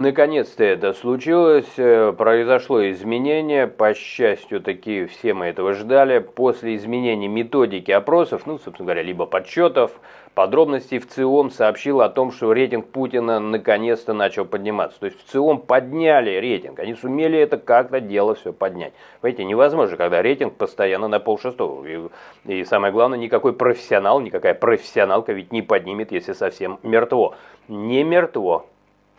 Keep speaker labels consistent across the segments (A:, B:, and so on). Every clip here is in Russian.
A: Наконец-то это случилось, произошло изменение, по счастью, таки все мы этого ждали. После изменения методики опросов, ну, собственно говоря, либо подсчетов, подробностей ВЦИОМ сообщил о том, что рейтинг Путина наконец-то начал подниматься. То есть ВЦИОМ подняли рейтинг, они сумели это как-то дело все поднять. Понимаете, невозможно, когда рейтинг постоянно на полшестого. И самое главное, никакой профессионал, никакая профессионалка ведь не поднимет, если совсем мертво. Не мертво.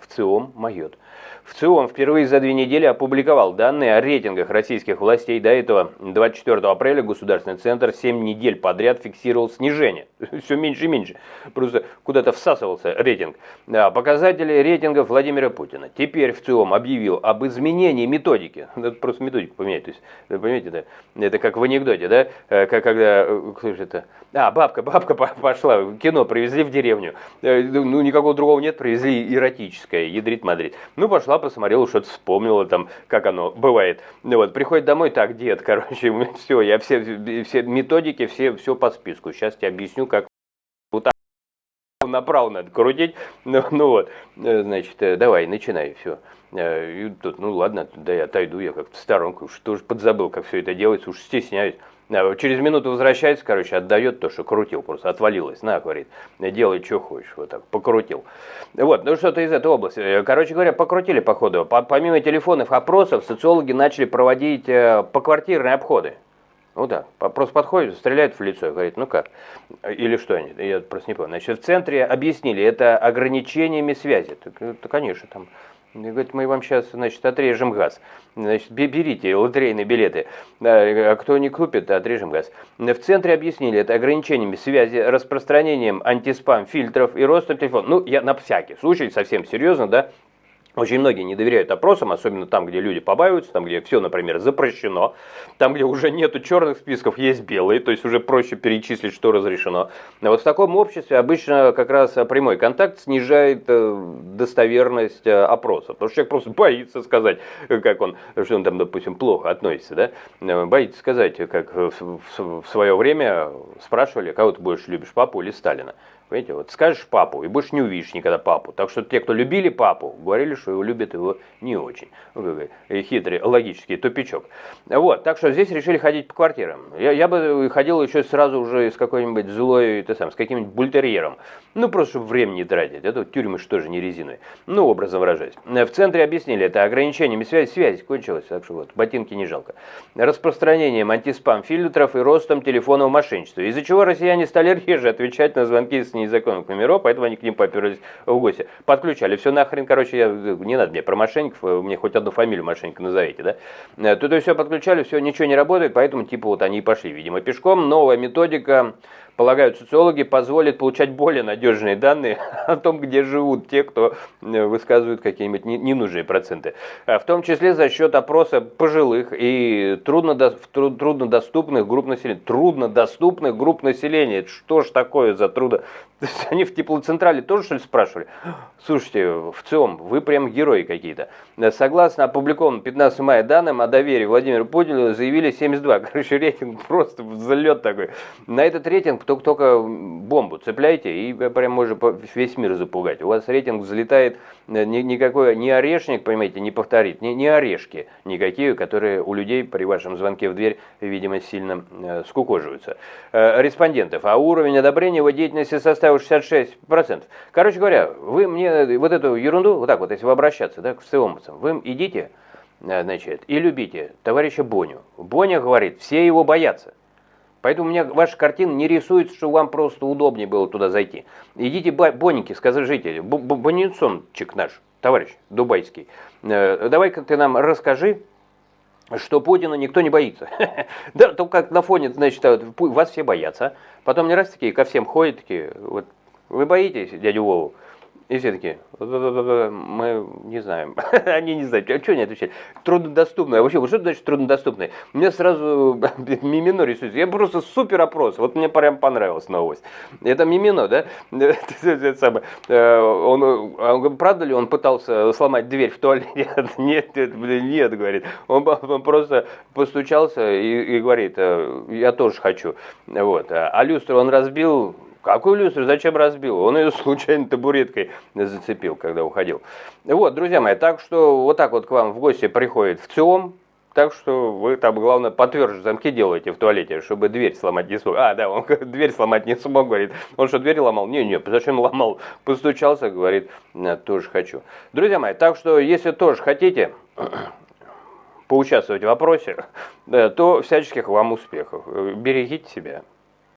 A: ВЦИОМ майот. ВЦИОМ впервые за 2 недели опубликовал данные о рейтингах российских властей. До этого 24 апреля Государственный центр 7 недель подряд фиксировал снижение. Все меньше и меньше. Просто куда-то всасывался рейтинг. Показатели рейтингов Владимира Путина. Теперь ВЦИОМ объявил об изменении методики. Это просто методику поменять. То есть, вы понимаете, да? Это как в анекдоте, да? Как когда... Кто же это? Бабка пошла, кино привезли в деревню. Ну, никакого другого нет, привезли эротическое, ядрит Мадрид. Ну, пошла, посмотрела, что-то вспомнила там, как оно бывает. Ну, вот, приходит домой, так, дед, короче, все, я все методики, все по списку. Сейчас тебе объясню, как вот так направо надо крутить. Ну вот, значит, давай, начинай, все. И тут, ну ладно, да я отойду, я как-то в сторонку, уж тоже подзабыл, как все это делается, уж стесняюсь. Через минуту возвращается, короче, отдает то, что крутил, просто отвалилось. На, говорит, делай, что хочешь, вот так, покрутил. Вот, ну что-то из этой области. Короче говоря, покрутили, походу. Помимо телефонных опросов, социологи начали проводить поквартирные обходы. Ну да, просто подходит, стреляет в лицо и говорит, ну как? Или что они, я просто не помню. Значит, в центре объяснили, это ограничениями связи. Так, конечно, там... Говорит, мы вам сейчас, значит, отрежем газ. Значит, берите лотерейные билеты. А кто не купит, отрежем газ. В центре объяснили это ограничениями связи, распространением антиспам-фильтров и ростом телефона. Ну, я на всякий случай, совсем серьезно, да. Очень многие не доверяют опросам, особенно там, где люди побаиваются, там, где все, например, запрещено, там, где уже нету черных списков, есть белые, то есть уже проще перечислить, что разрешено. Но вот в таком обществе обычно как раз прямой контакт снижает достоверность опроса, потому что человек просто боится сказать, как он, что он там, допустим, плохо относится, да, боится сказать, как в свое время спрашивали, кого ты больше любишь, папу или Сталина. Понимаете, вот скажешь папу, и больше не увидишь никогда папу. Так что те, кто любили папу, говорили, что его любят его не очень. Хитрый, логический тупичок. Вот, так что здесь решили ходить по квартирам. Я бы ходил еще сразу уже с какой-нибудь злой, с каким-нибудь бультерьером. Ну, просто чтобы время не тратить. Это тюрьмы что же не резиновые. Ну, образно выражаясь. В центре объяснили, это ограничениями связь кончилась, так что вот, ботинки не жалко. Распространением антиспам-фильтров и ростом телефонного мошенничества. Из-за чего россияне стали реже отвечать на звонки с незаконных номеров, поэтому они к ним поперлись в гости. Подключали все нахрен, короче, не надо мне про мошенников, мне хоть одну фамилию мошенника назовите, да? Тут все подключали, все, ничего не работает, поэтому типа вот они и пошли, видимо, пешком. Новая методика, полагают социологи, позволит получать более надежные данные о том, где живут те, кто высказывают какие-нибудь ненужные проценты. В том числе за счет опроса пожилых и труднодоступных групп населения. Труднодоступных групп населения. Что ж такое за трудно... Они в теплоцентрале тоже, что ли, спрашивали? Слушайте, ВЦИОМ, вы прям герои какие-то. Согласно опубликованным 15 мая данным о доверии Владимиру Путину заявили 72. Короче, рейтинг просто взлет такой. На этот рейтинг только бомбу цепляйте и прям можно весь мир запугать. У вас рейтинг взлетает, никакой ни орешник, понимаете, не повторит, ни орешки никакие, которые у людей при вашем звонке в дверь, видимо, сильно скукоживаются. Респондентов. А уровень одобрения его деятельности составил 66%. Короче говоря, вы мне вот эту ерунду, вот так вот, если вы обращаться, да, к ВЦИОМовцам, вы идите, значит, и любите товарища Боню. Боня говорит, все его боятся. Поэтому у меня ваша картина не рисуется, что вам просто удобнее было туда зайти. Идите, Боненьки, скажите, Бонинсончик наш, товарищ дубайский, давай-ка ты нам расскажи, что Путина никто не боится. Да, то как на фоне, значит, вас все боятся. Потом не раз такие ко всем ходят, такие, вот, вы боитесь дядю Вову? И все такие, мы не знаем. Они не знают. А что они отвечают? Труднодоступное. Вообще, что значит труднодоступное? Мне сразу Мимино рисуется. Я просто супер опрос. Вот мне прям понравилась новость. Это Мимино, да? Он, правда ли он пытался сломать дверь в туалете? Нет, говорит. Он просто постучался и говорит, я тоже хочу. Вот. А люстру он разбил. Какую люстру? Зачем разбил? Он ее случайно табуреткой зацепил, когда уходил. Вот, друзья мои, так что вот так вот к вам в гости приходит ВЦИОМ. Так что вы там, главное, потверже замки делаете в туалете, чтобы дверь сломать не смог. А, да, он дверь сломать не смог, говорит. Он что, дверь ломал? Не, зачем ломал? Постучался, говорит, тоже хочу. Друзья мои, так что, если тоже хотите поучаствовать в опросе, то всяческих вам успехов. Берегите себя.